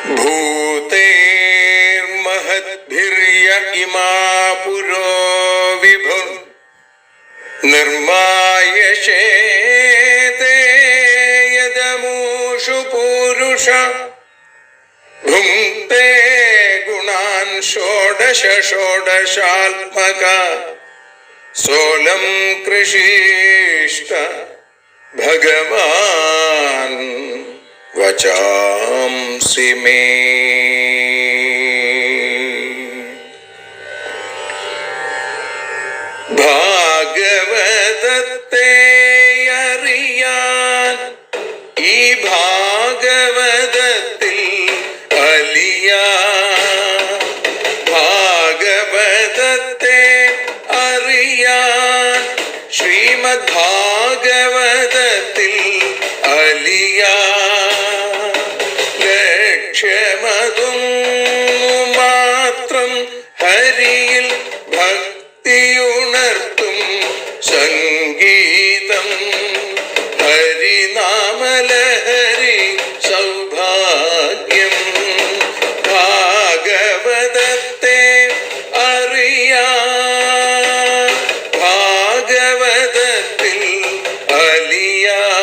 भूतेर्महद्भिर्य इमा पुरो विभुः निर्मायशेते यदमूषु पूरुष भुङ्क्ते गुणान् षोडश षोडशात्मका सोऽलं कृषीष्ट भगवान् वचांसि मे। ഭാഗവതത്തെ അറിയാൻ ഈ ഭാഗവതത്തിൽ അലിയാൻ, ഭാഗവതത്തെ അറിയാൻ ശ്രീമദ് ഭാഗവതത്തിൽ അലിയാൻ, ലക്ഷ്യമതും മാത്രം ഹരിയിൽ ഭക്തിയുണർത്തും സംഗീതം ഹരിനാമലഹരി സൗഭാഗ്യം. ഭാഗവതത്തെ അറിയാൻ ഭാഗവതത്തിൽ അലിയാൻ.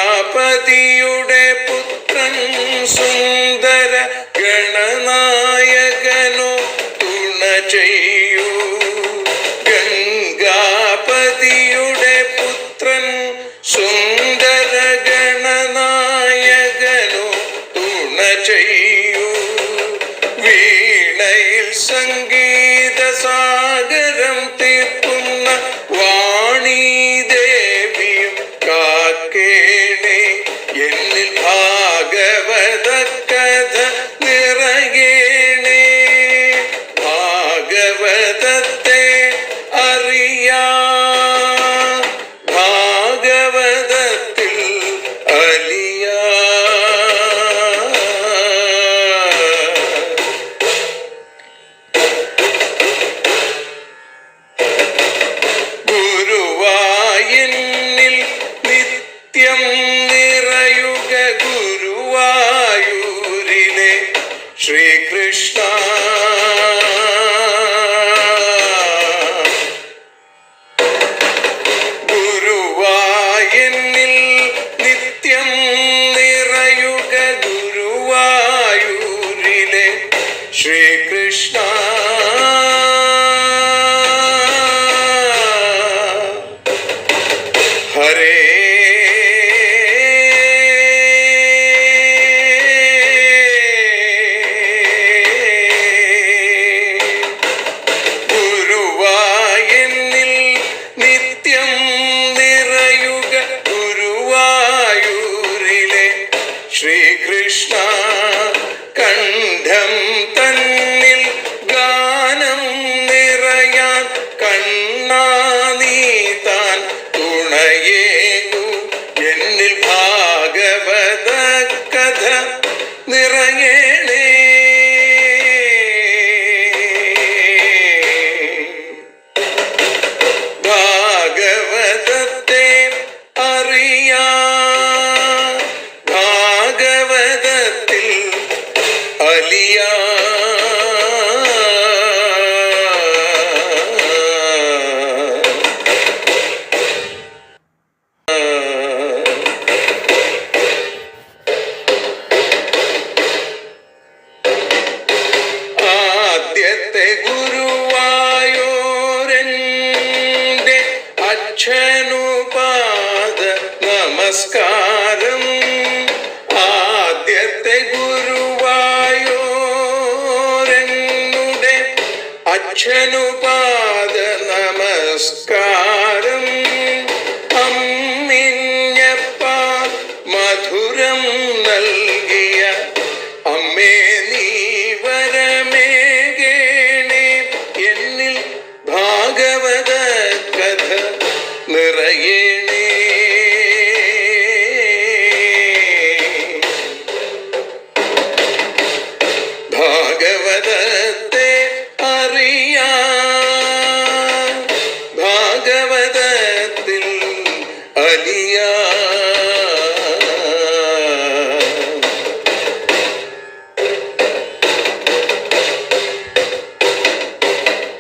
ഗംഗാപതിയുടെ പുത്രൻ സുന്ദര ഗണനായകനോ തുണ ചെയ്യൂ. ഗംഗാപതിയുടെ പുത്രൻ സുന്ദര ഗണനായകനോ തുണ ചെയ്യൂ. വീണയിൽ സംഗീത സാഗരം തീർക്കുന്ന വാണീദേവിയും കാക്കേണേ എന്നിൽ ഭാഗവത കഥ നിറയേണേ. ഭാഗവതത്തെ അറിയാൻ ഭാഗവതത്തിൽ അലിയാൻ. ഗുരുവായൂരിൽ നിത്യം നിറയുക ഗുരുവായൂരിലെ ശ്രീകൃഷ്ണ. ഗുരുവായൂരിൽ നിത്യം നിറയുക ഗുരുവായൂരിലെ ശ്രീകൃഷ്ണ. ഹരേ ഗുരുവായൂരിൽ നിത്യം നിറയുക ഗുരുവായൂരിലെ ശ്രീകൃഷ്ണ. കണ്ഠം തന്നിൽ ഗാനം നിറയാൻ കണ്ണാ നീ താൻ തുണയേകു. എന്നിൽ ഭാഗവത കഥ നിറയേണേ. ഭാഗവതത്തെ അറിയാൻ ഭാഗവതത്തിൽ അലിയാൻ. ആദ്യത്തെ ഗുരുവായൂരന്റെ അച്ഛനുപാദ നമസ്കാരം. ആദ്യത്തെ ഗുരുവായൂരനുടെ അച്ഛനുപാദ നമസ്കാരം. അമ്മിഞ്ഞപ്പാൽ മധുരം നൽകിയ അമ്മേ നീ വരമേകേണേ. എന്നിൽ ഭാഗവത കഥ നിറയേണേ. ഭാഗവതത്തെ അലിയാ.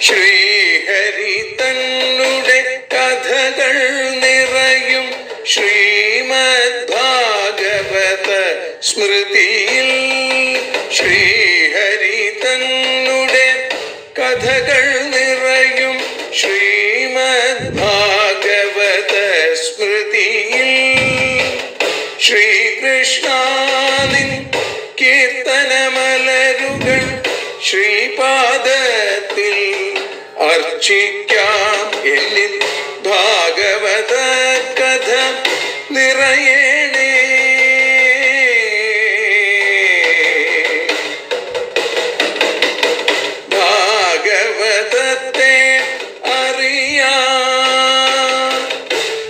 ശ്രീഹരി തന്നുടെ കഥകൾ നിറയും ശ്രീമദ് ഭാഗവത സ്മൃതിയിൽ. ശ്രീഹരി തന്നുടെ കഥകൾ നിറയും ശ്രീമദ് ഭാഗവത സ്മൃതിയിൽ. ശ്രീകൃഷ്ണാനിൻ കീർത്തനമലരുകൾ ശ്രീപാദത്തിൽ അർച്ചിക്കാം. എന്നിൽ ഭാഗവത കഥ നിറയേണേ. ഭാഗവതത്തെ അറിയാ,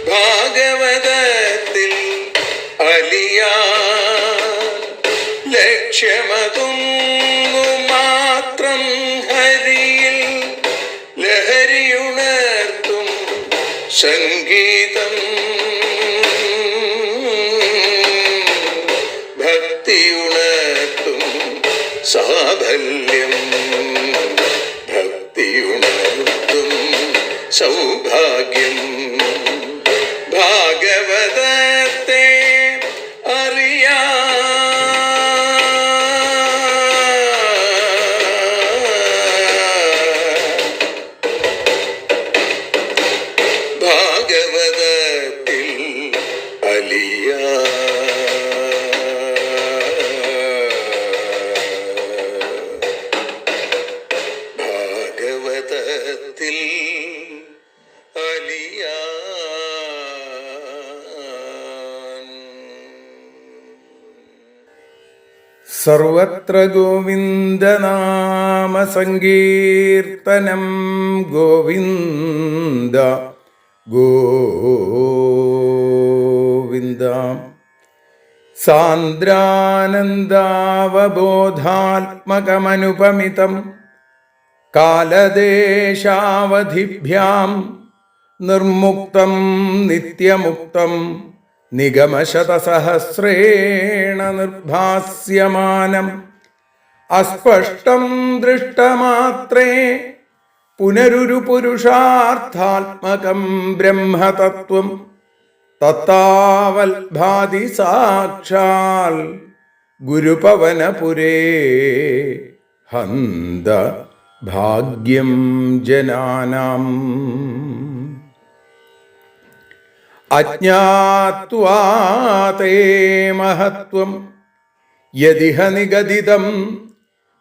ഭാഗവതത്തിൽ അലിയാ. ലക്ഷ്യമതൊന്നു മാത്രം ഹരിയിൽ ലഹരിയുണർത്തും സംഗീതം. ഭക്തിയുണർത്തും സാഫല്യം. ഭക്തിയുണർത്തും സൗഭാഗ്യം. ഭാഗവതത്തെ അറിയാ, ഭാഗവതത്തിൽ അലിയാ. ഭാഗവതത്തിൽ അലിയാ. സർവത്ര ഗോവിന്ദനാമ സങ്കീർത്തനം. ഗോവിന്ദ ഗോവിന്ദ. സാന്ദ്രാനന്ദാവബോധാത്മകമനുപമിതം കാലദേശാവധിഭ്യാം നിർമുക്തം നിത്യമുക്തം നിഗമശതസഹസ്രേണ നിർഭാസ്യമാനം. അസ്പഷ്ടം ദൃഷ്ടമാത്രേ പുനരുരു പുരുഷാർത്ഥാത്മകം ബ്രഹ്മതത്വം. തത്താവൽ ഭാതി സാക്ഷാൽ ഗുരുപവനപുരേ. ഹന്ത ഭാഗ്യം ജനാനാം. അജ്ഞാത്വാ തേ മഹത്വം യദിഹ നിഗദിതം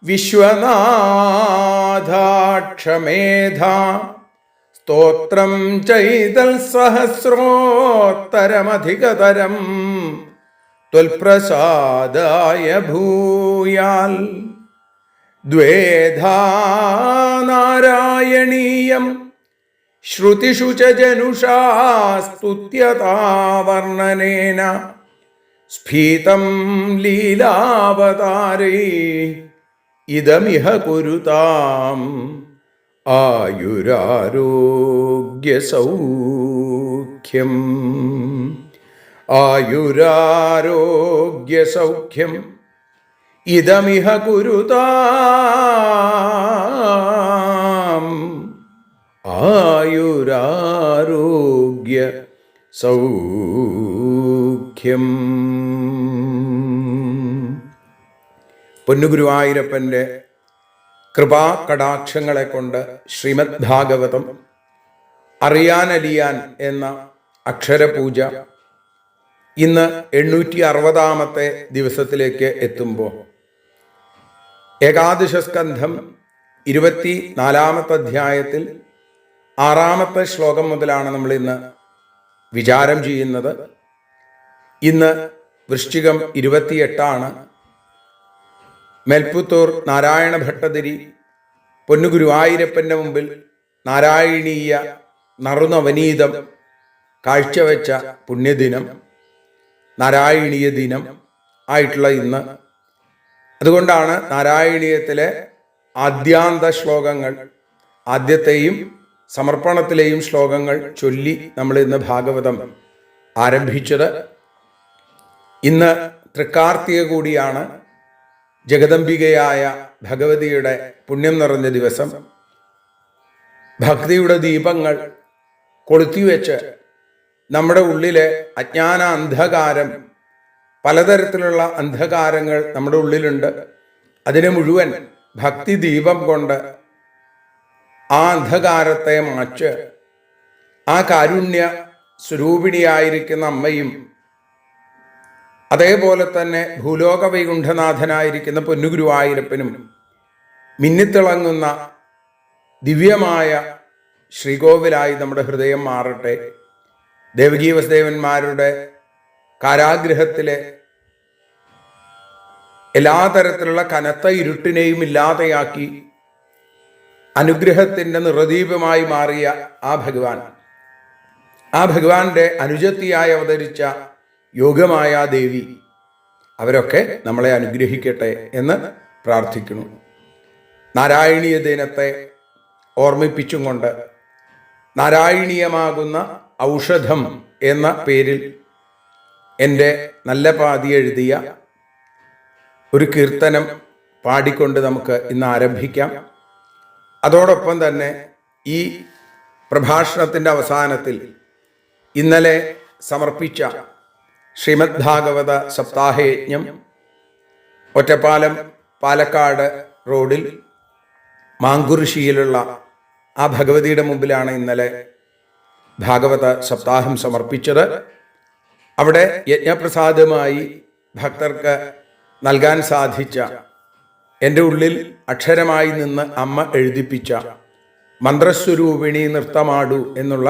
വിശ്വനാഥാക്ഷമേധാ. സ്തോത്രം ചൈതൽ സഹസ്രോത്തരമധികതരം ത്വൽപ്രസാദായ ഭൂയാൽ. ദ്വേധാ നാരായണീയം ശ്രുതിഷു ച ജനുഷാ സ്തുത്യതാവർണ്ണനേന. സ്ഫീതം ലീലാവതാരൈ ഇദമിഹ കുരുതാം. ആയുരാരോഗ്യസൗഖ്യം. ആയുരാരോഗ്യസൗഖ്യം ഇദമിഹ കുരുതാം. ആയുരാരോഗ്യ സൗഖ്യം. പൊന്നുഗുരുവായൂരപ്പൻ്റെ കൃപാകടാക്ഷങ്ങളെ കൊണ്ട് ശ്രീമദ് ഭാഗവതം അറിയാനലിയാൻ എന്ന അക്ഷരപൂജ ഇന്ന് 860 ദിവസത്തിലേക്ക് എത്തുമ്പോൾ ഏകാദശ സ്കന്ധം 24 അധ്യായത്തിൽ 6 ശ്ലോകം മുതലാണ് നമ്മൾ ഇന്ന് വിചാരം ചെയ്യുന്നത്. ഇന്ന് വൃശ്ചികം 28. മേൽപ്പുത്തൂർ നാരായണ ഭട്ടതിരി പൊന്നുഗുരുവായൂരപ്പൻ്റെ മുമ്പിൽ നാരായണീയ നറുനവനീതം കാഴ്ചവെച്ച പുണ്യദിനം, നാരായണീയ ദിനം ആയിട്ടുള്ള ഇന്ന്. അതുകൊണ്ടാണ് നാരായണീയത്തിലെ ആദ്യാന്ത ശ്ലോകങ്ങൾ, ആദ്യത്തെയും സമർപ്പണത്തിലെയും ശ്ലോകങ്ങൾ ചൊല്ലി നമ്മൾ ഇന്ന് ഭാഗവതം ആരംഭിച്ചത്. ഇന്ന് തൃക്കാർത്തിക കൂടിയാണ്. ജഗദംബികയായ ഭഗവതിയുടെ പുണ്യം നിറഞ്ഞ ദിവസം. ഭക്തിയുടെ ദീപങ്ങൾ കൊളുത്തിവെച്ച് നമ്മുടെ ഉള്ളിലെ അജ്ഞാന അന്ധകാരം, പലതരത്തിലുള്ള അന്ധകാരങ്ങൾ നമ്മുടെ ഉള്ളിലുണ്ട്. അതിനെ മുഴുവൻ ഭക്തി ദീപം കൊണ്ട് ആ അന്ധകാരത്തെ മാച്ച് ആ കാരുണ്യ സ്വരൂപിണിയായിരിക്കുന്ന അമ്മയും അതേപോലെ തന്നെ ഭൂലോക വൈകുണ്ഠനാഥനായിരിക്കുന്ന പൊന്നുഗുരുവായൂരപ്പനും മിന്നിത്തിളങ്ങുന്ന ദിവ്യമായ ശ്രീകോവിലായി നമ്മുടെ ഹൃദയം മാറട്ടെ. ദേവകീ വസുദേവന്മാരുടെ കാരാഗ്രഹത്തിലെ എല്ലാ തരത്തിലുള്ള കനത്ത ഇരുട്ടിനെയും ഇല്ലാതെയാക്കി അനുഗ്രഹത്തിൻ്റെ നിറദീപമായി മാറിയ ആ ഭഗവാന്റെ അനുജത്തിയായി അവതരിച്ച യോഗമായ ദേവി, അവരൊക്കെ നമ്മളെ അനുഗ്രഹിക്കട്ടെ എന്ന് പ്രാർത്ഥിക്കുന്നു. നാരായണീയ ദിനത്തെ ഓർമ്മിപ്പിച്ചും കൊണ്ട് നാരായണീയമാകുന്ന ഔഷധം എന്ന പേരിൽ എൻ്റെ നല്ല പാതി എഴുതിയ ഒരു കീർത്തനം പാടിക്കൊണ്ട് നമുക്ക് ഇന്ന് ആരംഭിക്കാം. അതോടൊപ്പം തന്നെ ഈ പ്രഭാഷണത്തിൻ്റെ അവസാനത്തിൽ ഇന്നലെ സമർപ്പിച്ച ശ്രീമദ് ഭാഗവത സപ്താഹയജ്ഞം ഒറ്റപ്പാലം പാലക്കാട് റോഡിൽ മാങ്കുറിശ്ശിയിലുള്ള ആ ഭഗവതിയുടെ മുമ്പിലാണ് ഇന്നലെ ഭാഗവത സപ്താഹം സമർപ്പിച്ചത്. അവിടെ യജ്ഞപ്രസാദമായി ഭക്തർക്ക് നൽകാൻ സാധിച്ച, എൻ്റെ ഉള്ളിൽ അക്ഷരമായി നിന്ന് അമ്മ എഴുതിപ്പിച്ച മന്ത്രസ്വരൂപിണി നൃത്തമാടു എന്നുള്ള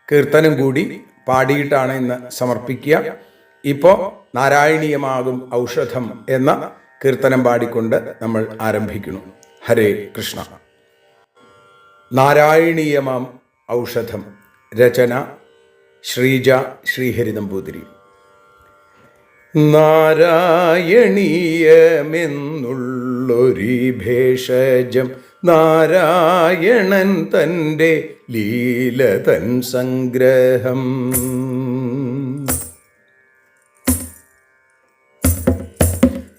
കീർത്തനം കൂടി പാടിയിട്ടാണ് ഇന്ന് സമർപ്പിക്കുക. ഇപ്പോൾ നാരായണീയമാകും ഔഷധം എന്ന കീർത്തനം പാടിക്കൊണ്ട് നമ്മൾ ആരംഭിക്കുന്നു. ഹരേ കൃഷ്ണ. നാരായണീയമാം ഔഷധം. രചന ശ്രീജ ശ്രീഹരി നമ്പൂതിരി. നാരായണീയമെന്നുള്ളൊരു ഭേഷജം നാരായണൻ തൻ്റെ ലീലതൻ സംഗ്രഹം.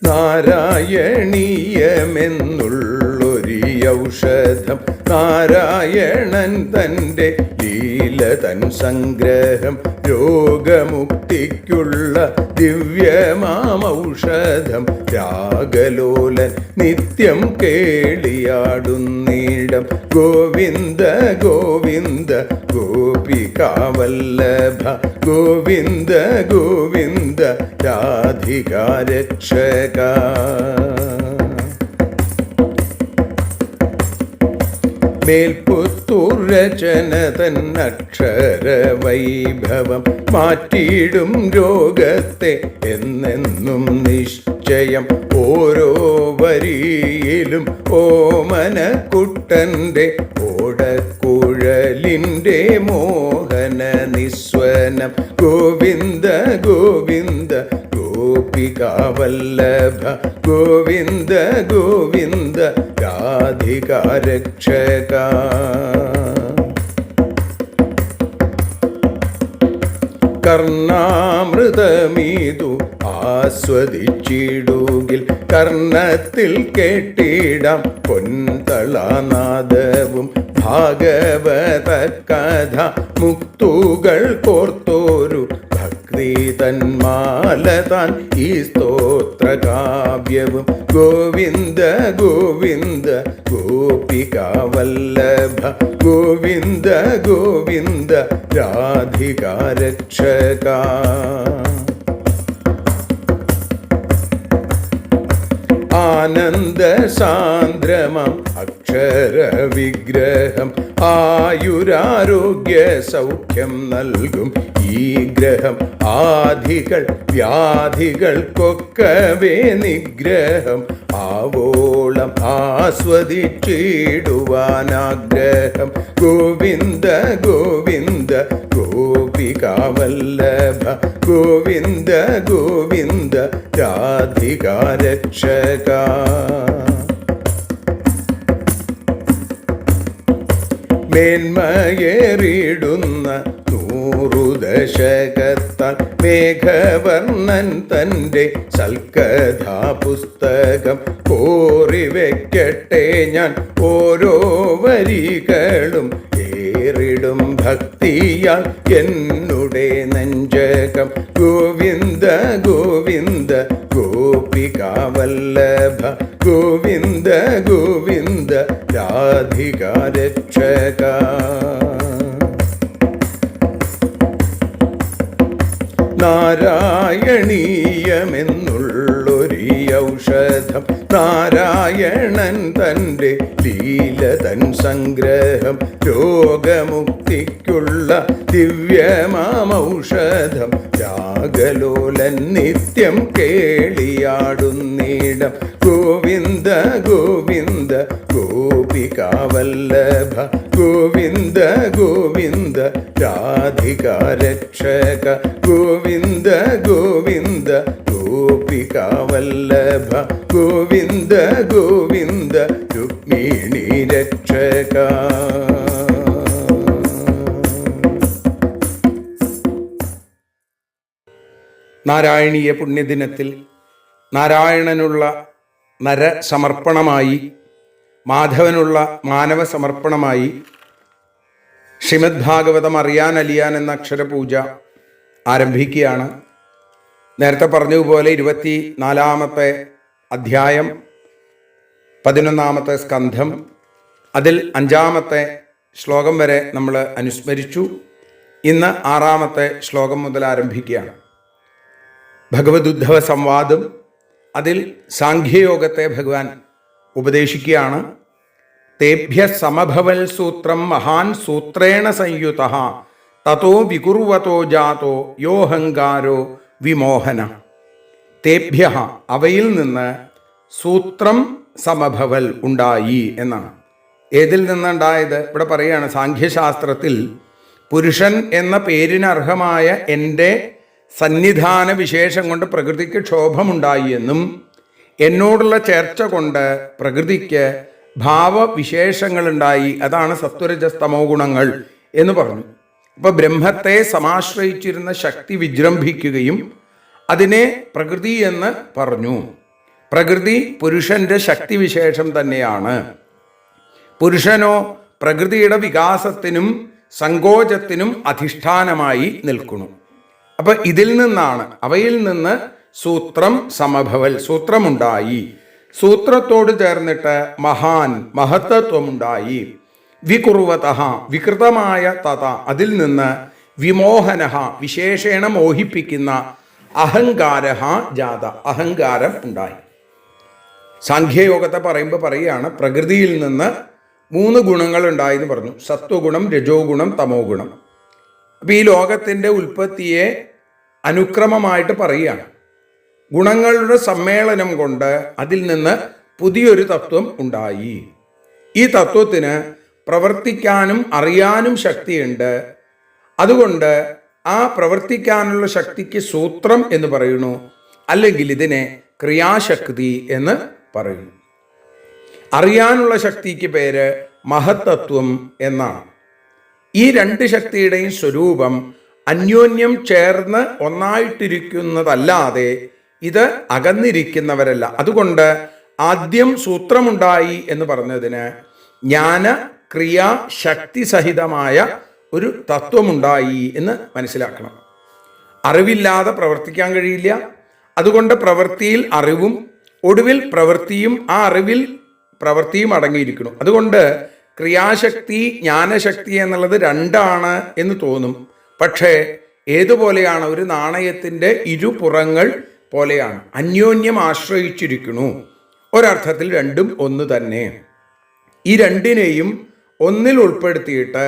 നാരായണീയമെന്നുള്ളൊരു ഔഷധം നാരായണൻ തൻ്റെ ലീലതൻ സംഗ്രഹം. രോഗമുക്തിക്കുള്ള ദിവ്യമാമൗഷധം. രാഗലോലൻ നിത്യം കേളിയാടുന്നീടം. ഗോവിന്ദ ഗോവിന്ദ ഗോപികാവല്ലഭ. ഗോവിന്ദ ഗോവിന്ദ രാധികാരക്ഷക. മേൽപുത്തൂർ രചന തന്നക്ഷര വൈഭവം. മാറ്റിയിടും രോഗത്തെ എന്നെന്നും നിശ്ചയം. ഓരോ വരിയിലും ഓമനക്കുട്ടൻ്റെ ഓടക്കുഴലിൻ്റെ മോഹന നിസ്വനം. ഗോവിന്ദ ഗോവിന്ദ ഗോപികാവല്ലഭ. ഗോവിന്ദ ഗോവിന്ദ രാധികാരക്ഷക. കർണാമൃതമീതു ആസ്വദിച്ചിടുകിൽ കർണത്തിൽ കേട്ടിടാം പൊൻതളനാദവും. ഭാഗവത കഥ മുക്തുകൾ കോർത്തോരു ഭക്തി തന്മാല താൻ ഈ സ്തോത്രകാവ്യവും. ഗോവിന്ദ ഗോവിന്ദ ഗോപികാവല്ലഭ. ഗോവിന്ദ ഗോവിന്ദ രാധികാരക്ഷക. ആനന്ദ സാന്ദ്രമം അക്ഷര വിഗ്രഹം. ആയുരാരോഗ്യ സൗഖ്യം നൽകും ഈ ഗ്രഹം. ആധികൾ വ്യാധികൾക്കൊക്കവേ നിഗ്രഹം. ആവോളം ആസ്വദിച്ചിടുവാനാഗ്രഹം. ഗോവിന്ദ ഗോവിന്ദ ഗോപികാവല്ലഭ. ഗോവിന്ദ ഗോവിന്ദ രാധികാരക്ഷക. മേന്മയേറിടുന്ന നൂറുദ ദശകത്താൽ മേഘവർണ്ണൻ തൻ്റെ സൽക്കഥാ പുസ്തകം കോറിവെക്കട്ടെ ഞാൻ ഓരോ വരികളും ഏറിടും ഭക്തിയാൽ എന്നുടെ നെഞ്ചകം. ഗോവിന്ദ ഗോവിന്ദ ഗോപികാ വല്ലഭ ഗോവിന്ദ ഗോവിന്ദ രാധികാ രക്ഷക. നാരായണീയമെന്നുള്ളൊരു ഔഷധം നാരായണൻ തൻ്റെ ലീലതൻ സംഗ്രഹം. രോഗമുക്തിക്കുള്ള ദിവ്യമാമൗഷധം രാഗലോലൻ നിത്യം കേളിയാടുന്നിടം. ഗോവിന്ദ ഗോവിന്ദ ഗോപികാ വല്ലഭ ഗോവിന്ദ ഗോവിന്ദ രാധികാ രക്ഷക. ഗോവിന്ദ ഗോവിന്ദ ഗോപികാ വല്ലഭ ഗോവിന്ദ ഗോവിന്ദ രുക്മിണീ രക്ഷക. നാരായണീയ പുണ്യദിനത്തിൽ നാരായണനുള്ള നരസമർപ്പണമായി, മാധവനുള്ള മാനവ സമർപ്പണമായി ശ്രീമദ് ഭാഗവതം അറിയാൻ അലിയാൻ എന്ന അക്ഷരപൂജ ആരംഭിക്കുകയാണ്. നേരത്തെ പറഞ്ഞതുപോലെ 24-ാമത്തെ അധ്യായം, 11-ാമത്തെ സ്കന്ധം, അതിൽ 5-ാമത്തെ ശ്ലോകം വരെ നമ്മൾ അനുസ്മരിച്ചു. ഇന്ന് 6-ാമത്തെ ശ്ലോകം മുതൽ ആരംഭിക്കുകയാണ്. ഭഗവദുദ്ധവ സംവാദം, അതിൽ സാഖ്യയോഗത്തെ ഭഗവാൻ ഉപദേശിക്കുകയാണ്. തേഭ്യ സമഭവൽ സൂത്രം മഹാൻ സൂത്രേണ സംയുതഃ തതോ വികുർവതോ ജാതോ യോഹങ്കാരോ വിമോഹന. തേഭ്യ അവയിൽ നിന്ന് സൂത്രം സമഭവൽ ഉണ്ടായി എന്നാണ്. ഏതിൽ നിന്നുണ്ടായത്? ഇവിടെ പറയുകയാണ്, സാഖ്യശാസ്ത്രത്തിൽ പുരുഷൻ എന്ന പേരിനർഹമായ എൻ്റെ സന്നിധാന വിശേഷം കൊണ്ട് പ്രകൃതിക്ക് ക്ഷോഭമുണ്ടായി എന്നും എന്നോടുള്ള ചേർച്ച കൊണ്ട് പ്രകൃതിക്ക് ഭാവവിശേഷങ്ങളുണ്ടായി, അതാണ് സത്വരജസ്തമോ ഗുണങ്ങൾ എന്ന് പറഞ്ഞു. അപ്പോൾ ബ്രഹ്മത്തെ സമാശ്രയിച്ചിരുന്ന ശക്തി വിജൃംഭിക്കുകയും അതിനെ പ്രകൃതി എന്ന് പറഞ്ഞു. പ്രകൃതി പുരുഷന്റെ ശക്തിവിശേഷം തന്നെയാണ്. പുരുഷനോ പ്രകൃതിയുടെ വികാസത്തിനും സങ്കോചത്തിനും അധിഷ്ഠാനമായി നിൽക്കുന്നു. അപ്പൊ ഇതിൽ നിന്നാണ്, അവയിൽ നിന്ന് സൂത്രം സമഭവൽ, സൂത്രമുണ്ടായി. സൂത്രത്തോട് ചേർന്നിട്ട് മഹാൻ, മഹത്തത്വമുണ്ടായി. വികുർവതഃ, വികൃതമായ തഥ, അതിൽ നിന്ന് വിമോഹനഃ, വിശേഷേണ മോഹിപ്പിക്കുന്ന അഹങ്കാരഃ ജാത, അഹങ്കാരം ഉണ്ടായി. സാഖ്യയോഗത്തെ പറയുമ്പോൾ പറയുകയാണ്, പ്രകൃതിയിൽ നിന്ന് 3 ഗുണങ്ങൾ ഉണ്ടായെന്ന് പറഞ്ഞു. സത്വഗുണം, രജോ ഗുണം, തമോ ഗുണം. അപ്പം ഈ ലോകത്തിൻ്റെ ഉൽപ്പത്തിയെ അനുക്രമമായിട്ട് പറയുകയാണ്. ഗുണങ്ങളുടെ സമ്മേളനം കൊണ്ട് അതിൽ നിന്ന് പുതിയൊരു തത്വം ഉണ്ടായി. ഈ തത്വത്തിന് പ്രവർത്തിക്കാനും അറിയാനും ശക്തിയുണ്ട്. അതുകൊണ്ട് ആ പ്രവർത്തിക്കാനുള്ള ശക്തിക്ക് സൂത്രം എന്ന് പറയുന്നു, അല്ലെങ്കിൽ ഇതിനെ ക്രിയാശക്തി എന്ന് പറയുന്നു. അറിയാനുള്ള ശക്തിക്ക് പേര് മഹത്തത്വം എന്നാണ്. ഈ 2 ശക്തിയുടെയും സ്വരൂപം അന്യോന്യം ചേർന്ന് ഒന്നായിട്ടിരിക്കുന്നതല്ലാതെ ഇത് അകന്നിരിക്കുന്നവരല്ല. അതുകൊണ്ട് ആദ്യം സൂത്രമുണ്ടായി എന്ന് പറഞ്ഞതിന് ജ്ഞാന ക്രിയ ശക്തി സഹിതമായ ഒരു തത്വമുണ്ടായി എന്ന് മനസ്സിലാക്കണം. അറിവില്ലാതെ പ്രവർത്തിക്കാൻ കഴിയില്ല. അതുകൊണ്ട് പ്രവൃത്തിയിൽ അറിവും ഒടുവിൽ പ്രവൃത്തിയും, ആ അറിവിൽ പ്രവൃത്തിയും അടങ്ങിയിരിക്കണം. അതുകൊണ്ട് ക്രിയാശക്തി ജ്ഞാനശക്തി എന്നുള്ളത് 2 എന്ന് തോന്നും. പക്ഷേ ഏതുപോലെയാണ്? ഒരു നാണയത്തിൻ്റെ ഇരുപുറങ്ങൾ പോലെയാണ്, അന്യോന്യം ആശ്രയിച്ചിരിക്കുന്നു. ഒരർത്ഥത്തിൽ രണ്ടും ഒന്ന് തന്നെ. ഈ രണ്ടിനെയും ഒന്നിൽ ഉൾപ്പെടുത്തിയിട്ട്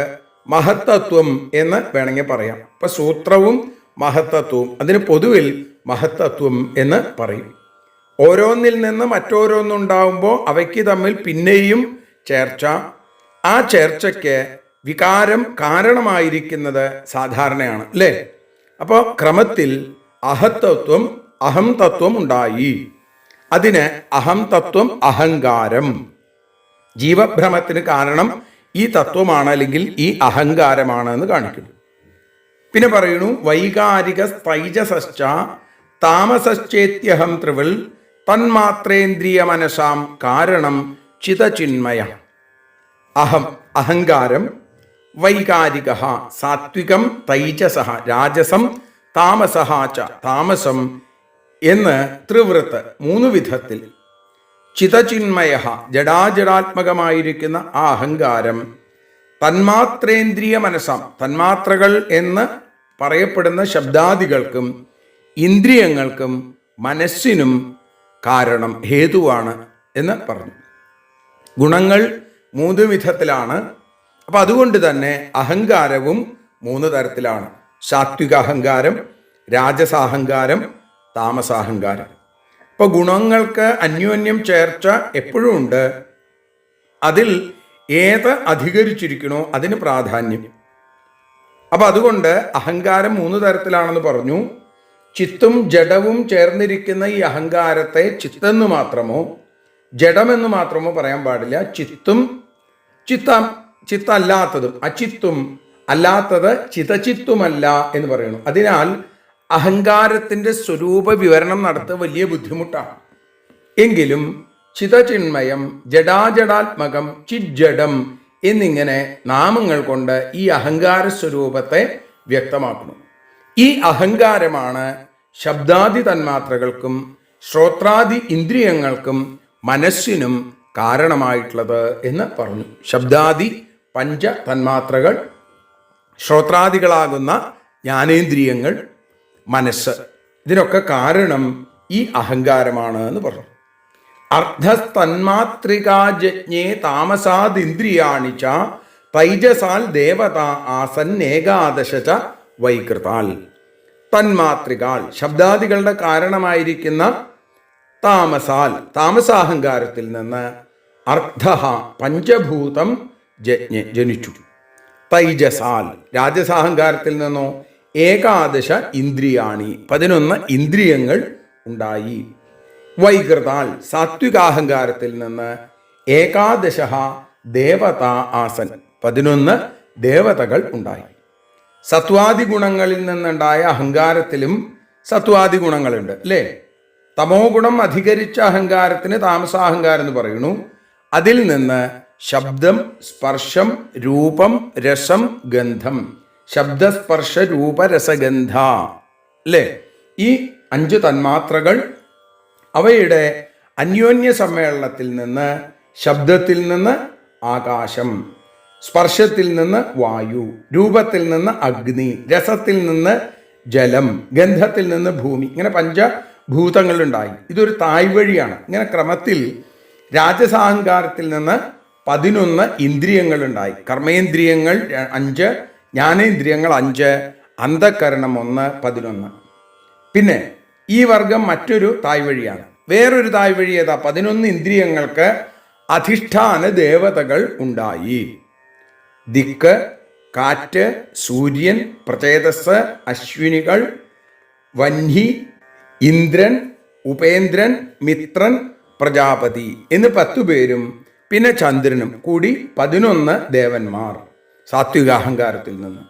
മഹത്തത്വം എന്ന് വേണമെങ്കിൽ പറയാം. ഇപ്പൊ സൂത്രവും മഹത്തത്വവും, അതിന് പൊതുവിൽ മഹത്തത്വം എന്ന് പറയും. ഓരോന്നിൽ നിന്ന് മറ്റോരോന്നുണ്ടാവുമ്പോൾ അവയ്ക്ക് തമ്മിൽ പിന്നെയും ചേർച്ച. ആ ചേർച്ചയ്ക്ക് വികാരം കാരണമായിരിക്കുന്നത് സാധാരണയാണ്, അല്ലേ? അപ്പോൾ ക്രമത്തിൽ അഹത്തത്വം അഹം തത്വം ഉണ്ടായി. അതിന് അഹം തത്വം അഹങ്കാരം. ജീവഭ്രമത്തിന് കാരണം ഈ തത്വമാണ്, അല്ലെങ്കിൽ ഈ അഹങ്കാരമാണ് എന്ന് കാണിക്കുന്നു. പിന്നെ പറയുന്നു വൈകാരിക തൈജസശ്ച താമസശ്ചേത്യഹം ത്രിവിൽ തന്മാത്രേന്ദ്രിയ മനസാം കാരണം ചിതചിന്മയ. അഹങ്കാരം, വൈകാരിക സാത്വികം, തൈജസ രാജസം, താമസഃ ച താമസം എന്ന് ത്രിവൃത്ത് 3 വിധത്തിൽ ചിതചിന്മയ ജഡാജഡാത്മകമായിരിക്കുന്ന ആ അഹങ്കാരം തന്മാത്രേന്ദ്രിയ മനസ്സാം തന്മാത്രകൾ എന്ന് പറയപ്പെടുന്ന ശബ്ദാദികൾക്കും ഇന്ദ്രിയങ്ങൾക്കും മനസ്സിനും കാരണം ഹേതുവാണ് എന്ന് പറഞ്ഞു. ഗുണങ്ങൾ 3 വിധത്തിലാണ്. അപ്പം അതുകൊണ്ട് തന്നെ അഹങ്കാരവും 3 തരത്തിലാണ്. സാത്വിക അഹങ്കാരം, രാജസാഹങ്കാരം, താമസാഹങ്കാരം. ഇപ്പോൾ ഗുണങ്ങൾക്ക് അന്യോന്യം ചേർച്ച എപ്പോഴും ഉണ്ട്. അതിൽ ഏത് അധികരിച്ചിരിക്കണോ അതിന് പ്രാധാന്യം. അപ്പം അതുകൊണ്ട് അഹങ്കാരം 3 തരത്തിലാണെന്ന് പറഞ്ഞു. ചിത്തും ജഡവും ചേർന്നിരിക്കുന്ന ഈ അഹങ്കാരത്തെ ചിത്തെന്ന് മാത്രമോ ജഡമെന്ന് മാത്രമോ പറയാൻ പാടില്ല. ചിത്തല്ലാത്തതും അചിത്തും അല്ലാത്തത് ചിതചിത്തുമല്ല എന്ന് പറയുന്നു. അതിനാൽ അഹങ്കാരത്തിൻ്റെ സ്വരൂപ വിവരണം നടത്തുക വലിയ ബുദ്ധിമുട്ടാണ്. എങ്കിലും ചിതചിന്മയം, ജഡാജഡാത്മകം, ചിജ്ജഡം എന്നിങ്ങനെ നാമങ്ങൾ കൊണ്ട് ഈ അഹങ്കാര സ്വരൂപത്തെ വ്യക്തമാക്കുന്നു. ഈ അഹങ്കാരമാണ് ശബ്ദാദി തന്മാത്രകൾക്കും ശ്രോത്രാദി ഇന്ദ്രിയങ്ങൾക്കും മനസ്സിനും കാരണമായിട്ടുള്ളത് എന്ന് പറഞ്ഞു. ശബ്ദാദി 5 തന്മാത്രകൾ, ശ്രോത്രാദികളാകുന്ന ജ്ഞാനേന്ദ്രിയങ്ങൾ, മനസ്സ്, ഇതിനൊക്കെ കാരണം ഈ അഹങ്കാരമാണ് എന്ന് പറഞ്ഞു. അർദ്ധസ്തന്മാത്രികാജജ്ഞേ താമസാദിന്ദ്രിയാണി ച തൈജസാൽ ദേവത ആസന്നേകാദശ ച വൈകൃതാൽ. തന്മാത്രികാൽ ശബ്ദാദികളുടെ കാരണമായിരിക്കുന്ന താമസാൽ താമസാഹങ്കാരത്തിൽ നിന്ന് അർദ്ധ പഞ്ചഭൂതം ജനിച്ചു. തൈജസാൽ രാജസാഹങ്കാരത്തിൽ നിന്നോ ഏകാദശ ഇന്ദ്രിയാണി 11 ഇന്ദ്രിയങ്ങൾ ഉണ്ടായി. വൈകൃതാൽ സാത്വികാഹങ്കാരത്തിൽ നിന്ന് ഏകാദശ ദേവത ആസൻ 11 ദേവതകൾ ഉണ്ടായി. സത്വാദി ഗുണങ്ങളിൽ നിന്നുണ്ടായ അഹങ്കാരത്തിലും സത്വാദി ഗുണങ്ങളുണ്ട് അല്ലേ? തമോ ഗുണം അധികരിച്ച അഹങ്കാരത്തിന് താമസാഹങ്കാരം എന്ന് പറയുന്നു. അതിൽ നിന്ന് ശബ്ദം, സ്പർശം, രൂപം, രസം, ഗന്ധം, ശബ്ദസ്പർശ രൂപ രസഗന്ധ അല്ലേ? ഈ 5 തന്മാത്രകൾ അവയുടെ അന്യോന്യ സമ്മേളനത്തിൽ നിന്ന് ശബ്ദത്തിൽ നിന്ന് ആകാശം, സ്പർശത്തിൽ നിന്ന് വായു, രൂപത്തിൽ നിന്ന് അഗ്നി, രസത്തിൽ നിന്ന് ജലം, ഗന്ധത്തിൽ നിന്ന് ഭൂമി, ഇങ്ങനെ 5 ഭൂതങ്ങളുണ്ടായി. ഇതൊരു തായ്വഴിയാണ്. ഇങ്ങനെ ക്രമത്തിൽ രാജസാഹങ്കാരത്തിൽ നിന്ന് 11 ഇന്ദ്രിയങ്ങളുണ്ടായി. കർമ്മേന്ദ്രിയങ്ങൾ 5, ജ്ഞാനേന്ദ്രിയങ്ങൾ 5, അന്ധകരണം 1, 11. പിന്നെ ഈ വർഗം മറ്റൊരു തായ്വഴിയാണ്. വേറൊരു തായ്വഴി ഏതാ? 11 ഇന്ദ്രിയങ്ങൾക്ക് അധിഷ്ഠാന ദേവതകൾ ഉണ്ടായി. ദിക്ക്, കാറ്റ്, സൂര്യൻ, പ്രചേതസ്, അശ്വിനികൾ, വഹ്നി, ഇന്ദ്രൻ, ഉപേന്ദ്രൻ, മിത്രൻ, പ്രജാപതി എന്ന് 10 പേരും പിന്നെ ചന്ദ്രനും കൂടി 11 ദേവന്മാർ സാത്വികാഹങ്കാരത്തിൽ നിന്ന്.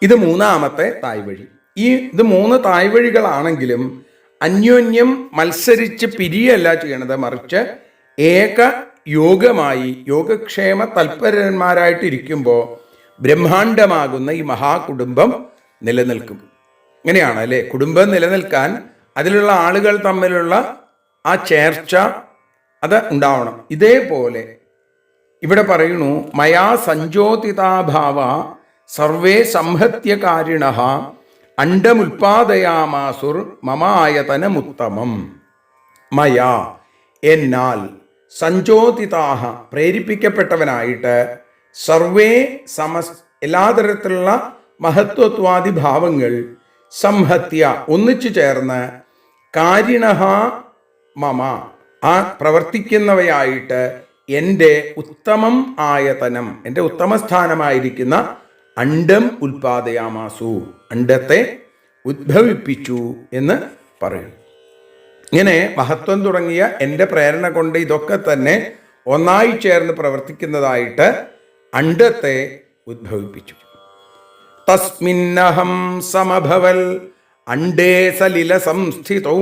ഇത് 3ാമത്തെ തായ്വഴി. ഇത് 3 തായ്വഴികളാണെങ്കിലും അന്യോന്യം മത്സരിച്ച് പിരിയല്ല ചെയ്യണത്, മറിച്ച് ഏക യോഗമായി യോഗക്ഷേമ തൽപരന്മാരായിട്ടിരിക്കുമ്പോൾ ബ്രഹ്മാണ്ഡമാകുന്ന ഈ മഹാകുടുംബം നിലനിൽക്കും. ഇങ്ങനെയാണ് അല്ലേ? കുടുംബം നിലനിൽക്കാൻ അതിലുള്ള ആളുകൾ തമ്മിലുള്ള ആ ചേർച്ച അത് ഉണ്ടാവണം. ഇതേപോലെ ഇവിടെ പറയുന്നു, മയാ സഞ്ജോതിതാഭാവ സർവേ സംഹത്യകാരിണഃ അണ്ഡമുൽപാദയാമാസുർ മമായതനമുത്തമം. മയാ എന്നാൽ സഞ്ജോതിതാഹ പ്രേരിപ്പിക്കപ്പെട്ടവനായിട്ട് സർവേ എല്ലാ തരത്തിലുള്ള മഹത്വത്വാദി ഭാവങ്ങൾ സംഹത്യ ഒന്നിച്ചു ചേർന്ന് കാരിണഃ മമ ആ പ്രവർത്തിക്കുന്നവയായിട്ട് എൻ്റെ ഉത്തമം ആയതനം എൻ്റെ ഉത്തമസ്ഥാനമായിരിക്കുന്ന അണ്ഡം ഉൽപാദയാമാസു അണ്ഡത്തെ ഉദ്ഭവിപ്പിച്ചു എന്ന് പറയും. ഇങ്ങനെ മഹത്വം തുടങ്ങിയ എൻ്റെ പ്രേരണ കൊണ്ട് ഇതൊക്കെ തന്നെ ഒന്നായി ചേർന്ന് പ്രവർത്തിക്കുന്നതായിട്ട് അണ്ഡത്തെ ഉദ്ഭവിപ്പിച്ചു. തസ്മിന്നഹം സമഭവൽ അണ്ഡേ സലില സംസ്ഥിതൗ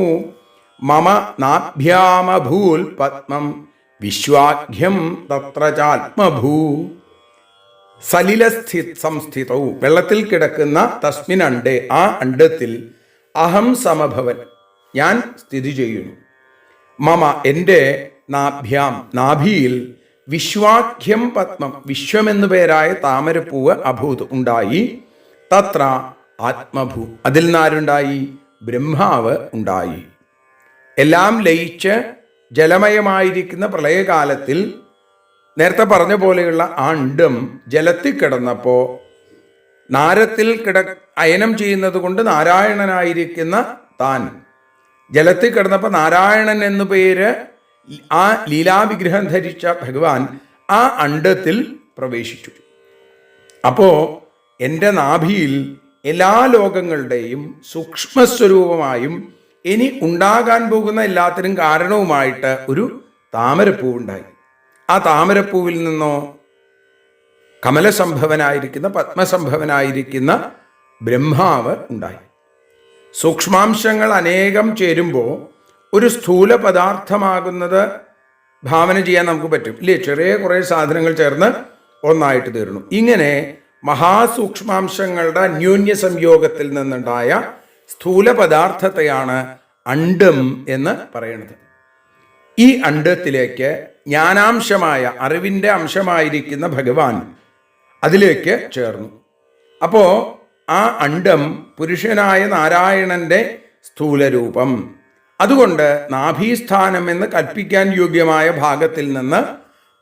മമ നാഭ്യാമഭൂൽ പത്മം വിശ്വാഖ്യം തത്ര ചാത്മഭൂ. സലിലസ്ഥി സംസ്ഥിതൗ വെള്ളത്തിൽ കിടക്കുന്ന തസ്മിൻ അണ്ഡേ ആ അണ്ഡത്തിൽ അഹം സമഭവൻ ഞാൻ സ്ഥിതി ചെയ്യുന്നു. മമ എൻ്റെ നാഭ്യാം നാഭിയിൽ വിശ്വാഖ്യം പത്മം വിശ്വമെന്നു പേരായ താമരപ്പൂവ് അഭൂത് ഉണ്ടായി. തത്ര ആത്മഭൂ അതിൽ നിന്നാരുണ്ടായി? ബ്രഹ്മാവ് ഉണ്ടായി. എല്ലാം ലയിച്ച് ജലമയമായിരിക്കുന്ന പ്രളയകാലത്തിൽ നേരത്തെ പറഞ്ഞ പോലെയുള്ള ആ അണ്ഡം ജലത്തിൽ കിടന്നപ്പോൾ നാരത്തിൽ അയനം ചെയ്യുന്നത് കൊണ്ട് നാരായണനായിരിക്കുന്ന താൻ ജലത്തിൽ കിടന്നപ്പോൾ നാരായണൻ എന്നു പേര് ആ ലീലാവിഗ്രഹം ധരിച്ച ഭഗവാൻ ആ അണ്ഡത്തിൽ പ്രവേശിച്ചു. അപ്പോ എൻ്റെ നാഭിയിൽ എല്ലാ ലോകങ്ങളുടെയും സൂക്ഷ്മസ്വരൂപമായും ഇനി ഉണ്ടാകാൻ പോകുന്ന എല്ലാത്തിനും കാരണവുമായിട്ട് ഒരു താമരപ്പൂവുണ്ടായി. ആ താമരപ്പൂവിൽ നിന്നോ കമലസംഭവനായിരിക്കുന്ന പത്മസംഭവനായിരിക്കുന്ന ബ്രഹ്മാവ് ഉണ്ടായി. സൂക്ഷ്മാംശങ്ങൾ അനേകം ചേരുമ്പോൾ ഒരു സ്ഥൂല പദാർത്ഥമാകുന്നത് ഭാവന ചെയ്യാൻ നമുക്ക് പറ്റും ഇല്ലേ? ചെറിയ കുറേ സാധനങ്ങൾ ചേർന്ന് ഒന്നായിട്ട് തീർന്നു. ഇങ്ങനെ മഹാസൂക്ഷ്മാംശങ്ങളുടെ അന്യോന്യ സംയോഗത്തിൽ നിന്നുണ്ടായ സ്ഥൂല പദാർത്ഥത്തെയാണ് അണ്ഡം എന്ന് പറയുന്നത്. ഈ അണ്ഡത്തിലേക്ക് ജ്ഞാനാംശമായ അറിവിൻ്റെ അംശമായിരിക്കുന്ന ഭഗവാൻ അതിലേക്ക് ചേർന്നു. അപ്പോൾ ആ അണ്ഡം പുരുഷനായ നാരായണന്റെ സ്ഥൂലരൂപം. അതുകൊണ്ട് നാഭീസ്ഥാനം എന്ന് കൽപ്പിക്കാൻ യോഗ്യമായ ഭാഗത്തിൽ നിന്ന്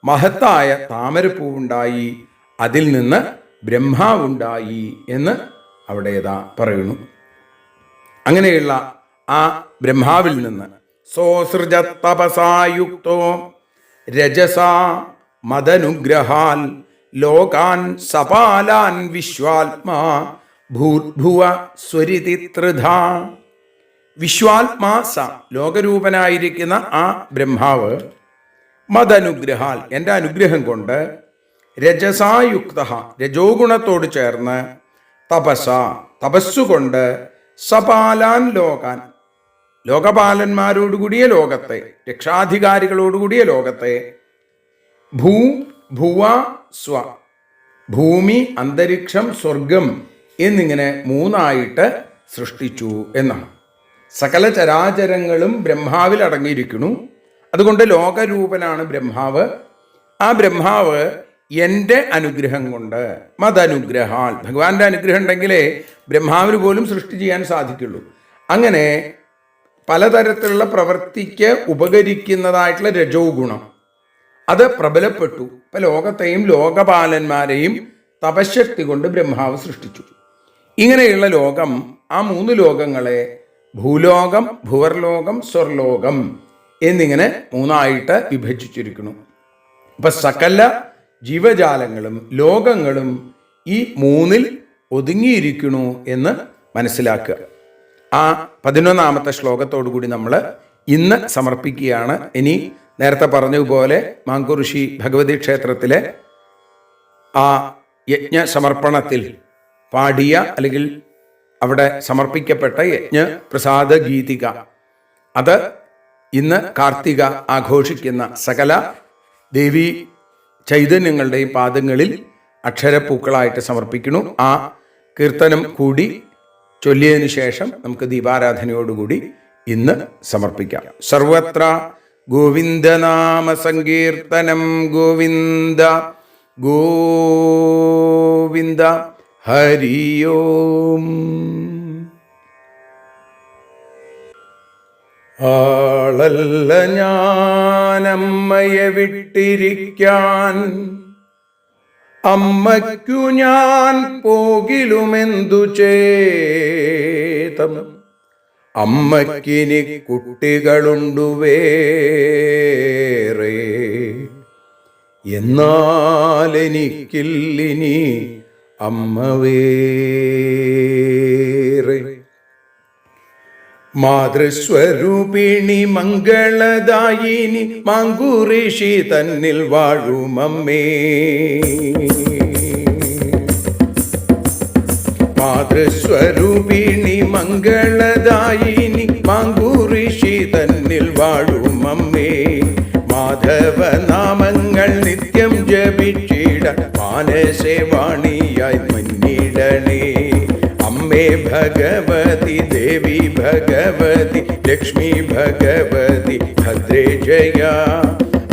മഹത്തായ താമരപ്പൂവുണ്ടായി, അതിൽ നിന്ന് ബ്രഹ്മാവുണ്ടായി എന്ന് അവിടെ പറയുന്നു. അങ്ങനെയുള്ള ആ ബ്രഹ്മാവിൽ നിന്ന് സോസൃജ തപസായുക്തോ രജസാ മദനുഗ്രഹാൽ ലോകാൻ സപാലാൻ വിശ്വാത്മാ ഭൂർഭുവ സ്വരിതി ത്രിധാ. വിശ്വാത്മാ സ ലോകരൂപനായിരിക്കുന്ന ആ ബ്രഹ്മാവ് മദനുഗ്രഹാൽ എൻ്റെ അനുഗ്രഹം കൊണ്ട് രജസായുക്ത രജോ ഗുണത്തോട് ചേർന്ന് തപസ തപസ്സുകൊണ്ട് സപാലാൻ ലോകാൻ ലോകപാലന്മാരോടുകൂടിയ ലോകത്തെ രക്ഷാധികാരികളോടുകൂടിയ ലോകത്തെ ഭുവ സ്വ ഭൂമി അന്തരീക്ഷം സ്വർഗം എന്നിങ്ങനെ മൂന്നായിട്ട് സൃഷ്ടിച്ചു എന്നാണ്. സകല ചരാചരങ്ങളും ബ്രഹ്മാവിൽ അടങ്ങിയിരിക്കുന്നു. അതുകൊണ്ട് ലോകരൂപനാണ് ബ്രഹ്മാവ്. ആ ബ്രഹ്മാവ് എൻ്റെ അനുഗ്രഹം കൊണ്ട് മദനുഗ്രഹാൽ ഭഗവാന്റെ അനുഗ്രഹം ഉണ്ടെങ്കിലേ ബ്രഹ്മാവിന് പോലും സൃഷ്ടി ചെയ്യാൻ സാധിക്കുള്ളൂ. അങ്ങനെ പലതരത്തിലുള്ള പ്രവൃത്തിക്ക് ഉപകരിക്കുന്നതായിട്ടുള്ള രജോ ഗുണം അത് പ്രബലപ്പെട്ടു. ഇപ്പം ലോകത്തെയും ലോകപാലന്മാരെയും തപശക്തി കൊണ്ട് ബ്രഹ്മാവ് സൃഷ്ടിച്ചു. ഇങ്ങനെയുള്ള ലോകം ആ മൂന്ന് ലോകങ്ങളെ ഭൂലോകം ഭുവർലോകം സ്വർലോകം എന്നിങ്ങനെ മൂന്നായിട്ട് വിഭജിച്ചിരിക്കുന്നു. ഇപ്പൊ സകല ജീവജാലങ്ങളും ലോകങ്ങളും ഈ മൂന്നിൽ ഒതുങ്ങിയിരിക്കുന്നു എന്ന് മനസ്സിലാക്കുക. ആ 11ാമത്തെ ശ്ലോകത്തോടു കൂടി നമ്മൾ ഇന്ന് സമർപ്പിക്കുകയാണ്. ഇനി നേരത്തെ പറഞ്ഞതുപോലെ മാങ്കുറിശി ഭഗവതി ക്ഷേത്രത്തിലെ ആ യജ്ഞ സമർപ്പണത്തിൽ പാടിയ അല്ലെങ്കിൽ അവിടെ സമർപ്പിക്കപ്പെട്ട യജ്ഞ പ്രസാദ ഗീതിക അത് ഇന്ന് കാർത്തിക ആഘോഷിക്കുന്ന സകല ദേവി ചൈതന്യങ്ങളുടെയും പാദങ്ങളിൽ അക്ഷരപ്പൂക്കളായിട്ട് സമർപ്പിക്കുന്നു. ആ കീർത്തനം കൂടി ചൊല്ലിയതിനു ശേഷം നമുക്ക് ദീപാരാധനയോടുകൂടി ഇന്ന് സമർപ്പിക്കാം. സർവത്ര ഗോവിന്ദനാമ സങ്കീർത്തനം ഗോവിന്ദ ഗോവിന്ദ ഹരി ഓം. ആളല്ല ഞാനമ്മയെ വിട്ടിരിക്കാൻ, അമ്മയ്ക്കു ഞാൻ പോകിലുമെന്തു ചേതം. അമ്മയ്ക്കിനി കുട്ടികളുണ്ടു വേറെ, എന്നാലെനിക്കില്ലിനി അമ്മ വേറെ. മാതൃസ്വരൂപിണി മംഗളദായിനി മാങ്കുറിശി തന്നിൽ വാഴുമമ്മേ. മാതൃസ്വരൂപിണി മംഗളദായിനി മാങ്കൂറിഷി തന്നിൽ വാഴും അമ്മേ. മാധവ നാമങ്ങൾ നിത്യം ജപിച്ചിട മാനസേ വാണിയായി മന്നിടണേ. അമ്മേ ഭഗവതി ദേവി ഭഗവതി ലക്ഷ്മി ഭഗവതി ഭദ്രേ ജയ.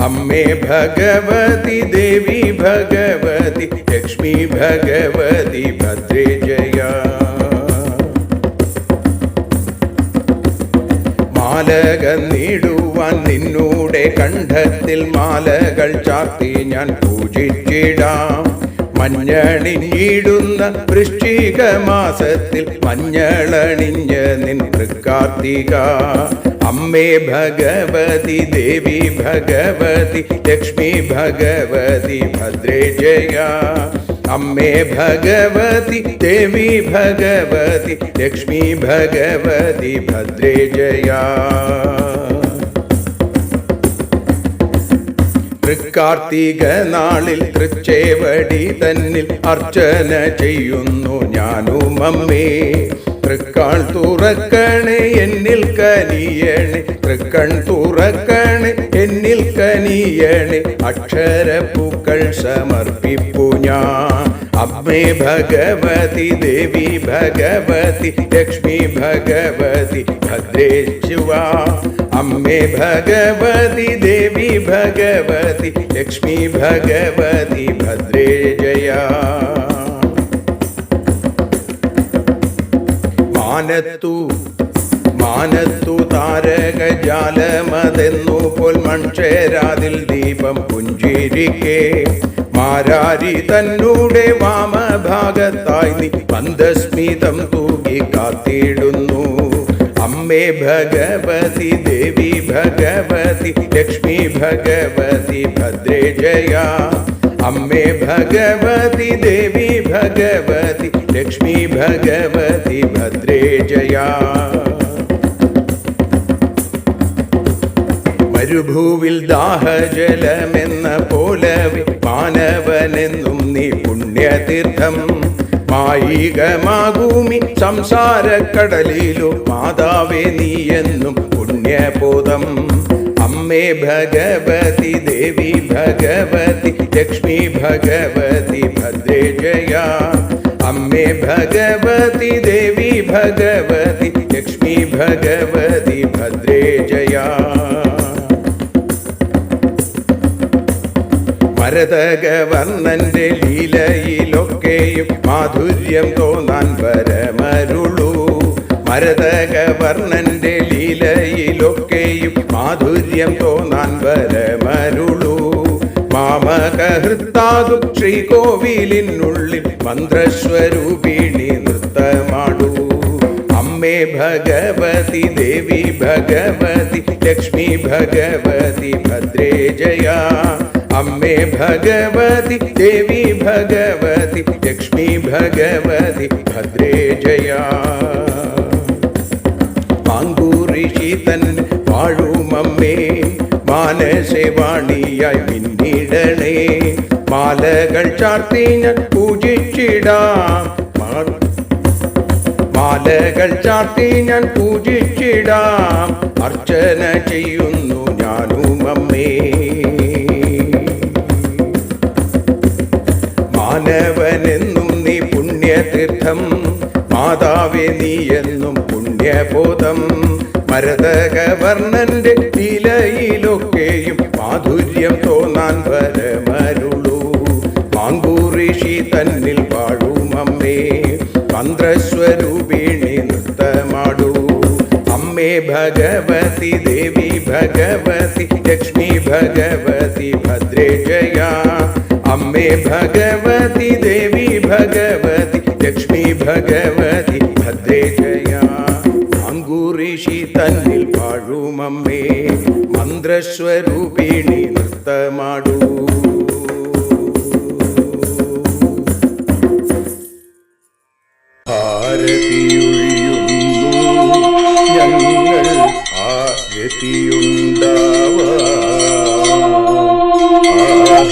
അമ്മേ ഭഗവതി ദേവി ഭഗവതി ലക്ഷ്മി ഭഗവതി ഭദ്രേ ജയ. മാലക നീടുവാൻ നിന്നൂടെ കണ്ഠത്തിൽ മാലകൾ ചാർത്തി ഞാൻ പൂജിച്ചിടാം. മഞ്ഞണിഞ്ഞിടുന്ന വൃശ്ചിക മാസത്തിൽ മഞ്ഞളണിഞ്ഞ നിൻ തൃക്കാർത്തിക. അമ്മേ ഭഗവതി ദേവി ഭഗവതി ലക്ഷ്മി ഭഗവതി ഭദ്രേ ജയ. അമ്മേ ഭഗവതി ദേവി ഭഗവതി ലക്ഷ്മി ഭഗവതി ഭദ്രേ ജയ. തൃക്കാർത്തിക നാളിൽ തൃച്ചേവടി തന്നിൽ അർച്ചന ചെയ്യുന്നു ഞാനും അമ്മേ. തൃക്കാൾ തുറക്കണേ എന്നിൽ കനിയണേ, തൃക്കൺ തുറക്കണേ എന്നിൽ കനിയണേ. അക്ഷരപ്പൂക്കൾ സമർപ്പിപ്പു ഞാൻ. അമ്മേ ഭഗവതി ദേവി ഭഗവതി ലക്ഷ്മി ഭഗവതി ഭദ്രേ ശിവ. അമ്മേ ഭഗവതി ദേവി ഭഗവതി ലക്ഷ്മി ഭഗവതി ഭദ്രേ ജയ. മാനത്തു താരകജാലമതെന്നു പോൽ മൺചേരാതിൽ ദീപം പുഞ്ചിരിക്കെ. മാരാരി തന്നൂടെ വാമഭാഗത്തായി നീ മന്ദസ്മിതം തൂകി കാത്തിടുന്നു. അമ്മേ ഭഗവതി ദേവി ഭഗവതി ലക്ഷ്മി ഭഗവതി ഭദ്രേ ജയ. അമ്മേ ഭഗവതി ദേവി ഭഗവതി ലക്ഷ്മി ഭഗവതി ഭദ്രേ ജയ. മരുഭൂവിൽ ദാഹജലമെന്ന പോലവെ മാനവനെന്നും നീ പുണ്യതീർത്ഥം. മായികമാകൂമി സംസാരക്കടലിലു മാതാവേ നീയെന്നും പുണ്യബോധം. അമ്മേ ഭഗവതി ദേവി ഭഗവതി ലക്ഷ്മി ഭഗവതി ഭദ്രേ ജയ. അമ്മേ ഭഗവതി ദേവി ഭഗവതി ലക്ഷ്മി ഭഗവതി ഭദ്രേ ജയ. മരതകവർണ്ണന്റെ ലീലയിലൊക്കെയും മാധുര്യം തോന്നാൻ വരമരുളൂ. മരതകവർണ്ണന്റെ ലീലയിലൊക്കെയും മാധുര്യം തോന്നാൻ വരമരുളൂ. മാമകഹൃത്താകും ശ്രീകോവിലിനുള്ളിൽ മന്ത്രസ്വരൂപിണി നൃത്തമാടൂ. അമ്മേ ഭഗവതി ദേവി ഭഗവതി ലക്ഷ്മി ഭഗവതി ഭദ്രേ ജയ. അമ്മേ ഭഗവതി ദേവി ഭഗവതി ലക്ഷ്മി ഭഗവതി ഭദ്രേ ജയ. മാങ്കൂറിഷി തൻ വാഴുമമ്മേ മാനസേ വാണിയായി പിന്നിടണേ. മാലകൾ ചാർത്തി ഞാൻ പൂജിച്ചിടാം. മാലകൾ ചാർത്തി ഞാൻ പൂജിച്ചിടാം. അർച്ചന ചെയ്യുന്നു ഞാനും അമ്മേ. മാനവനെന്നും നീ പുണ്യതീർത്ഥം. മാതാവേ നീയെന്നും പുണ്യബോധം. മരതകവർണ്ണന്റെ ലീലയിലൊക്കെയും മാധുര്യം തോന്നാൻ വരമരുളൂ. മാങ്കൂറിഷി തന്നിൽ വാഴുമമ്മേ മന്ത്രസ്വരൂപിണി നൃത്തമാടൂ. അമ്മേ ഭഗവതി ദേവി ഭഗവതി ലക്ഷ്മി ഭഗവതി ഭദ്രേ ജയ. അമ്മേ ഭഗവതി ദേവി ഭഗവതി ലക്ഷ്മി ഭഗവതി ഭദ്രേ ജയ. മാങ്കൂറിഷി തന്നിൽ വാഴുമമ്മേ മന്ത്രസ്വരൂപിണി നൃത്തമാടൂ. ആരതിയൊഴിയുന്നു ഞങ്ങൾ ആരതിയുണ്ടാവാ.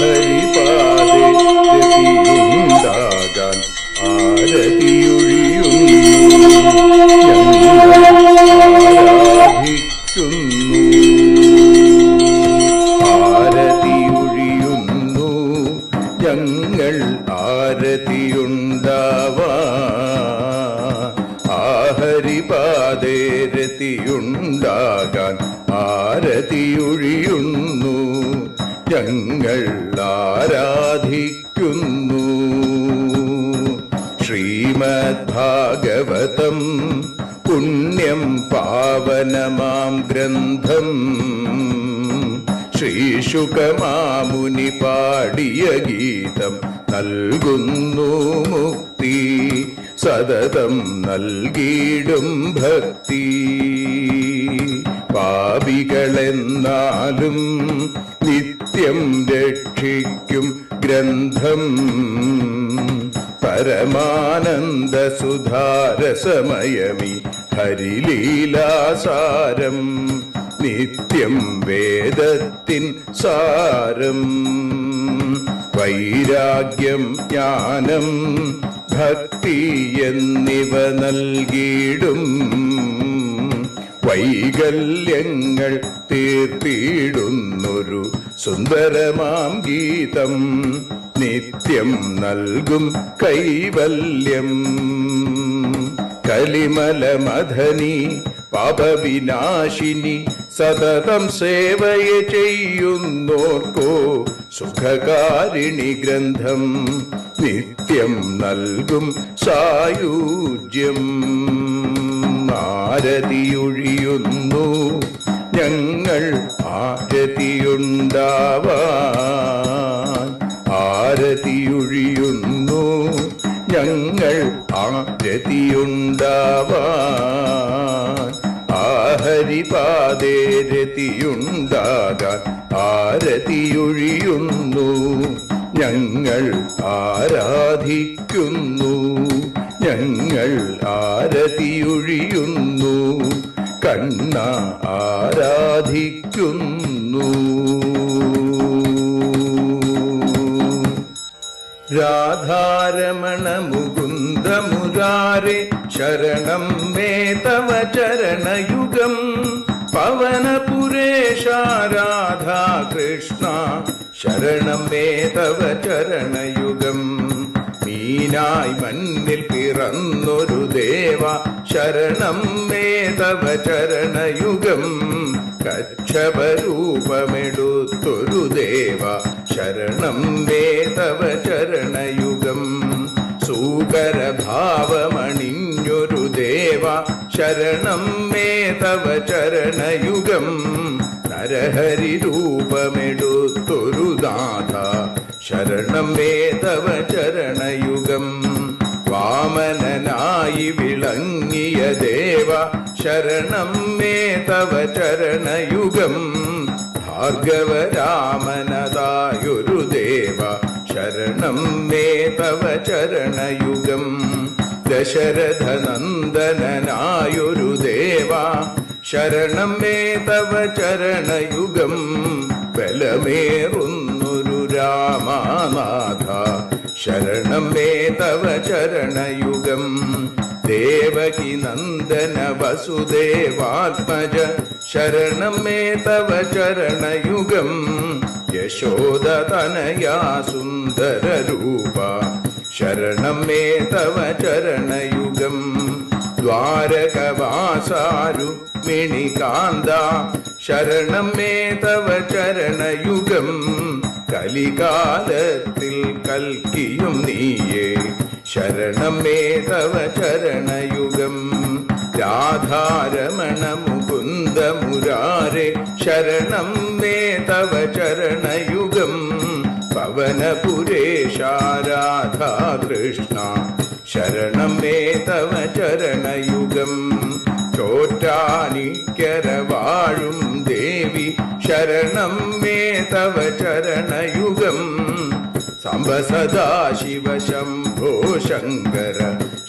ഹരിപാദേ രതിയുണ്ടാകാൻ ആരതിയൊഴിയുന്നു ഞങ്ങൾ ആരതിയുണ്ടാവാ ആഹരിപാദേ രതിയുണ്ടാകാൻ ആരതിയൊഴിയുന്നു ഞങ്ങൾ ആരാധിക്കുന്നു. ശ്രീമദ്ഭാഗവതം പുണ്യം പാവനമാം ഗ്രന്ഥം ശ്രീശുകമാമുനി പാടിയ ഗീതം നൽകുന്നു മുക്തി സതതം നൽകിയിടും ഭക്തി. പാപികളെന്നാലും നിത്യം രക്ഷിക്കും ഗ്രന്ഥം പരമാനന്ദ സുധാരസമയമി ഹരിലീലാസാരം നിത്യം വേദത്തിൻ സാരം. വൈരാഗ്യം ജ്ഞാനം ഭക്തി എന്നിവ നൽകിയിടും വൈകല്യങ്ങൾ തീർത്തിടുന്നൊരു സുന്ദരമാം ഗീതം നിത്യം നൽകും കൈവല്യം. കലിമലമഥനി പാപവിനാശിനി സതതം സേവയ ചെയ്യുന്നോർക്കോ സുഖകാരിണി ഗ്രന്ഥം നിത്യം നൽകും സായുജ്യം. ആരതിയൊഴിയുന്നു ഞങ്ങൾ ആരതിയുണ്ടാവാൻ ആരതിയൊഴിയുന്നു ഞങ്ങൾ ആരതിയുണ്ടാവാൻ ആഹരിപാദേ രതിയുണ്ടാകാൻ ആരതിയൊഴിയുന്നു ഞങ്ങൾ ആരാധിക്കുന്നു ഞങ്ങൾ ആരതിയൊഴിയുന്നു കണ്ണ ആരാധിക്കുന്നു. രാധാരമണ മുകുന്ദ മുരാരേ ശരണം മേ തവ ചരണയുഗം പവനപുരേശ രാധാ കൃഷ്ണ ശരണം മേ തവ ചരണയുഗം. മീനായി മണ്ണിൽ പിറന്നൊരു ദേവ ശരണം മേ തവ ചരണയുഗം. കച്ഛപരൂപമെടുത്തൊരു ദേവ ശരണം മേ തവ ചരണയുഗം. സൂകരഭാവമണിഞ്ഞൊരു ദേവ ശരണം മേ തവ ചരണയുഗം. നരഹരി രൂപമെടുത്തൊരു നാഥ ശരണം മേ തവ ചരണയുഗം. വാമനനായി വിളങ്ങിയ ദേവ ശരണം മേ തവ ചരണയുഗം. ഭാർഗവരാമനതായൊരു ദേവ ശരണം മേ തവ ചരണയുഗം. ദശരഥനന്ദനായൊരു ദേവ ശരണം മേ തവ ചരണയുഗം. ബലമേറുന്നൊരു രാമനാഥ ശരണം മേ തവ ചരണയുഗം. ദേവകി നന്ദന വസുദേവാത്മജ ശരണം മേ തവ ചരണയുഗം. യശോദതനയാ സുന്ദര രൂപ ശരണം മേ തവ ചരണയുഗം. ദ്വാരകവാസാരുക്മിണികാന്ത ശരണം മേ തവ ചരണയുഗം. കലികാലത്തിൽ കൽക്കിയും നീയേ ശരണം മേ തവ ചരണയുഗം. രാധാരമണ മുകുന്ദ മുരാരേ ശരണം മേ തവ ചരണയുഗം. പവനപുരേശ രാധാ കൃഷ്ണ ശരണം മേ തവ ചരണയുഗം. ചോറ്റാനിക്കര വാഴും ദേവി ശരണം മേ തവ ചരണയുഗം. സാംബ സദാശിവ ശംഭോ ശങ്കര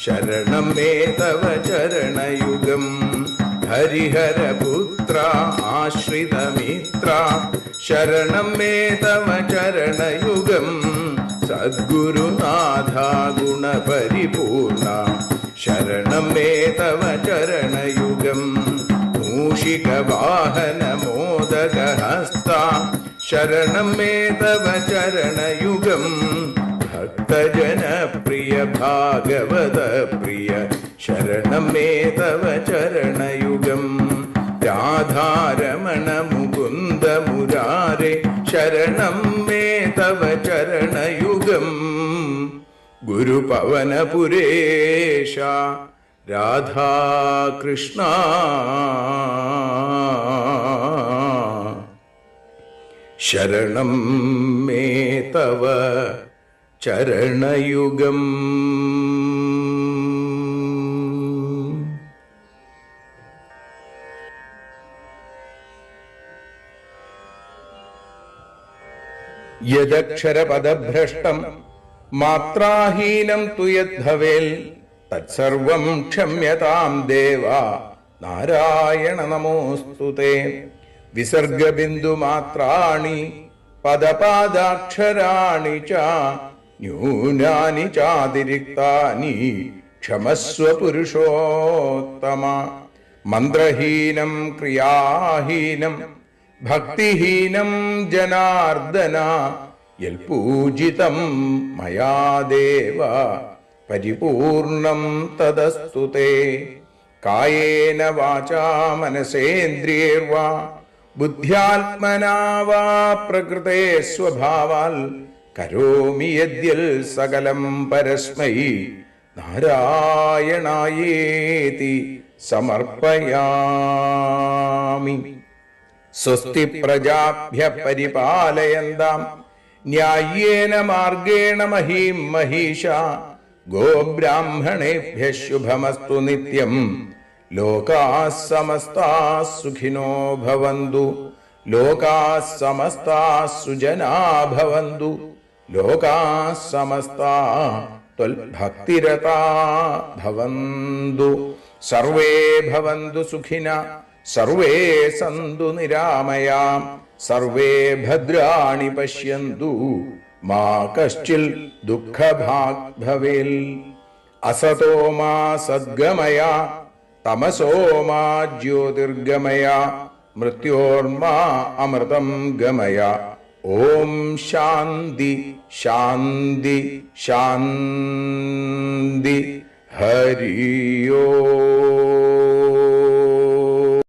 ശരണം മേ തവ ചരണയുഗം. ഹരിഹരപുത്ര ആശ്രിതമിത്ര ശരണം മേ തവ ചരണയുഗം. സദ്ഗുരുനാഥ ഗുണപരിപൂർണ ശരണം മേ തവ ചരണയുഗം. മൂഷിക വാഹന മോദകഹസ്ത ശരണം മേ തവ ചരണയുഗം ഭക്തജനപ്രിയ ഭാഗവത പ്രിയ ശരണം മേ തവ ചരണയുഗം രാധാരമണ മുകുന്ദ മുരാരേ ശരണം മേ തവ ചരണയുഗം ഗുരുപവനപുരേശ രാധാകൃഷ്ണ ശരണം മേ തവ ചരണയുഗം. യദക്ഷരപദഭ്രഷ്ടം മാത്രാഹീനം തു യദ്ഭവേൽ തത്സർവം ക്ഷമ്യതാം ദേവ നാരായണ നമോസ്തുതേ. വിസർഗബിന്ദുമാത്രാണി പദപാദാക്ഷരാണി ച ന്യൂനാനി ചാതിരിക്താനി ക്ഷമസ്വ പുരുഷോത്തമ. മന്ത്രഹീനം ക്രിയാഹീനം ഭക്തിഹീനം ജനാർദ്ദന യൽപൂജിതം മയാ ദേവ പരിപൂർണം തദസ്തു തേ. കായേന വാചാ മനസേന്ദ്രിയേർവാ ബുദ്ധ്യാത്മനാ വാ പ്രകൃതേ സ്വഭാവാൽ കരോമി യദ്യൽ സകലം പരസ്മൈ നാരായണായേതി സമർപ്പയാമി. സ്വസ്തി പ്രജാഭ്യ പരിപാലയന്താം ന്യായേന മാർഗേണ മഹീം മഹീഷ. ഗോബ്രാഹ്മണേഭ്യ ശുഭമസ്തു നിത്യം. ലോകാഃ സമസ്താഃ സുഖിനോ ഭവന്തു. ലോകാഃ സമസ്താഃ സുജനാഃ ഭവന്തു. ലോകാഃ സമസ്താഃ ത്വൽഭക്തിരതാഃ ഭവന്തു. സർവേ ഭവന്തു സുഖിനഃ സർവേ സന്തു നിരാമയാം. സർവേ ഭദ്രാണി പശ്യന്തു മാ കശ്ചിൽ ദുഃഖഭാഗ് ഭവേൽ. അസതോ മാ സദ്ഗമയ തമസോ മാ ജ്യോതിർഗമയ മൃത്യോർമാ അമൃതം ഗമയ. ഓം ശാന്തി ശാന്തി ശാന്തി. ഹരി ഓം.